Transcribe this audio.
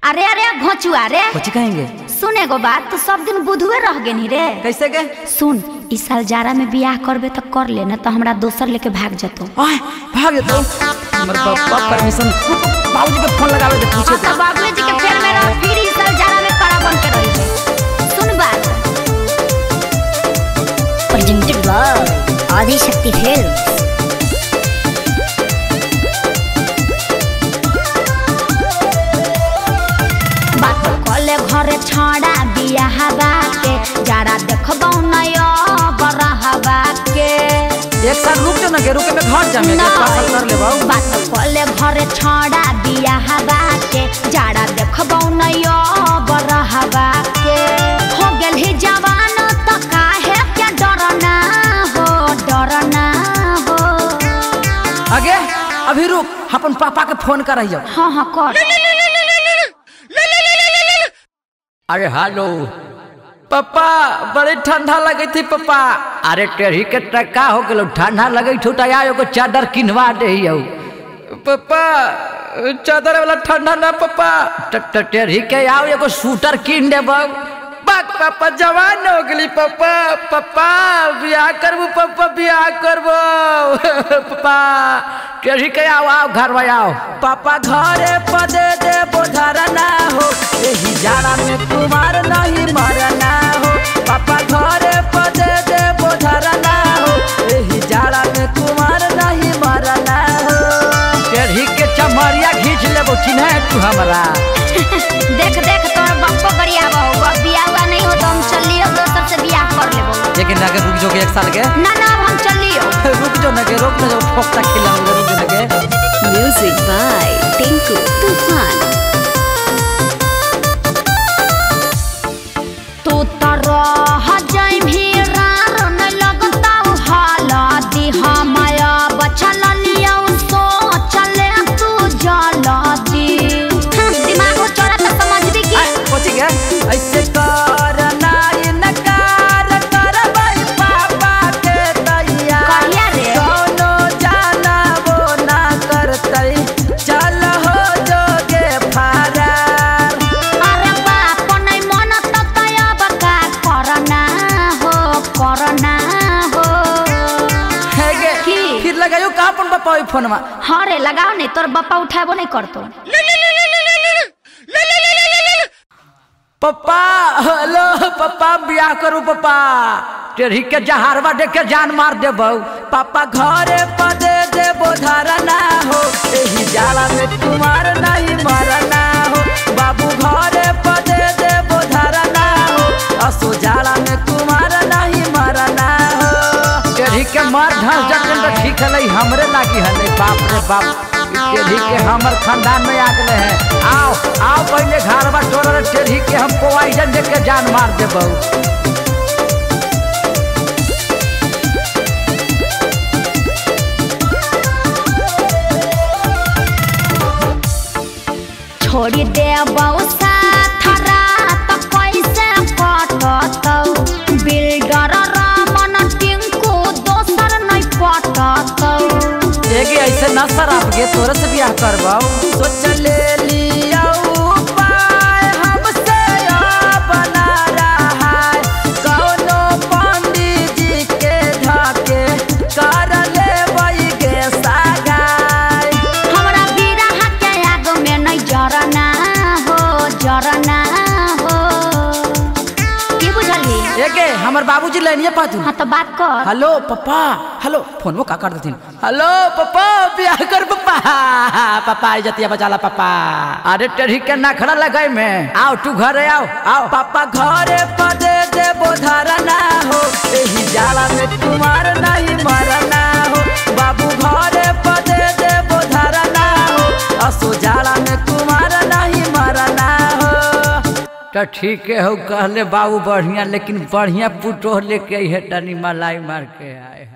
अरे अरे घोचुआ रे कुछ कहेंगे। सुने गो बात तो सब दिन बुधवे रह गे नी रे। कैसे के? सुन इस साल जाड़ा में बियाह करबे तो कर लेना तो हमरा दोसर लेके भाग जतो। भाग जतो हमर पापा परमिशन बाबूजी के फोन लगावे दे पूछे तो बाबूजी के फेर में रह फिर इस साल जाड़ा में कड़ा बन के रही। सुन बात प्रेजेंटेड बाय आदि शक्ति फिल्म्स। घरे छड़ा बियाह बाके जाड़ा देखबौ नयो बरहबा के। एक साल रुक जो ना के रुके में घर जामे के पासल कर लेबौ। बात कोले घरे छड़ा बियाह बाके जाड़ा देखबौ नयो बरहबा के। हो गेल ही जवान त काहे के डरना हो आगे अभी रुक अपन पापा के फोन करइयो। हां कर। अरे हेलो पापा बड़ी ठंडा लगे थी पापा। अरे टेढ़ी के टका हो गलो ठंडा लगे तो आयो को चादर किनवा दे पापा। चादर वाला ठंडा ना पापा टेढ़ी के आओ एगो स्वेटर किन देबो। पापा जवान हो गली पापा। पापा बियाह करबो पापा बियाह करबो पापा। टेढ़ी के आओ घर में आओ। पापा घरे पदे दे बोधरा ना हो यही जाड़ा में तुम्हार नहीं मरना हो। पापा घरे पदे दे बोधरा ना हो यही जाड़ा में तुम्हार नहीं मरना हो। टेढ़ी के चमरिया घींच लेबो चिन्ह तू हमरा। देख देख तोर बप्पो गरियाबो बियाह नहीं हो तो हम चलियो दोसर से बियाह कर लेबो। लेकिन ना के रुक जो के एक साल के ना हम चलियो। रुक जो ना के रुक ना जो फोकता खिलाऊंगा रुक जो ना के। म्यूजिक बाय टिंकू तूफान। तू तरो हजै भीरार न लगता हाला दी हमया बचल लियो सो चले तू जला दी। दिमाग को चोरा तो समझ भी की कोची के ऐसे करना इनकार कर भाई पापा के दैया। कहिया रे कोनो जाना वो ना करतई चल हो जोगे फरार। अरे बाप नहीं मन तो तयब का करना हो है गे की? फिर लगायो का अपन पापा ओई फोन में। हाँ रे लगाओ नहीं तोर बप्पा उठाबो नहीं करतो। पापा हेलो पापा बियाह करू पापा। टेढ़ी के जहारवा देख के जान मार देबो। पापा घरे पदे दे बोधरा ना हो यही जाड़ा में तुम्हार नहीं मरना हो। बाबू घरे पदे दे बोधरा ना हो असो जाड़ा में तुम्हार नहीं मरना हो। टेढ़ी के मार ढांस जकन तो ठीक है हमरे लागी है। बाप रे बाप टेढ़ी के हमर खानदान में आ गए हैं। आओ आओ पहले घरवा तोड़ टेढ़ी के हम पोइजन दे के जान मार देबो। छोड़ी दे बौसा थरा तो कैसे कटतौ। बिल्डर रामन टिंकू दोसर नहीं पटतौ। एगे ऐसे न शराब गे तोरे से बियाह करबौ। सोच ले लियो उपाय हमसे बना रहा है कौनो पंडित जी के ढाके कर ले वही गे सागाई। हमरा बिरहा के आग में नहीं जरना हो की बुझली? एगे हमर बाबूजी लेनिए पातू। हाँ तो बात कर। हेलो पापा हेलो फोन वो का कर देथिन। हेलो पापा बियाह कर पापा। पापा आई जतिया बचाला पापा। अरे टेढ़ी के नखरा लगाई में आओ तू घरे आओ आओ। पापा घरे पदे दे बोधरा ना हो यही जाड़ा में तुम्हार नहीं मरना हो। बाबू घरे पदे दे बोधरा ना हो असो जाड़ा में तुम्हार नहीं मरना हो। तो ठीक है हो कहले बाबू बढ़िया लेकिन बढ़िया पुटोह लेके है तनी मलाई मार के आए।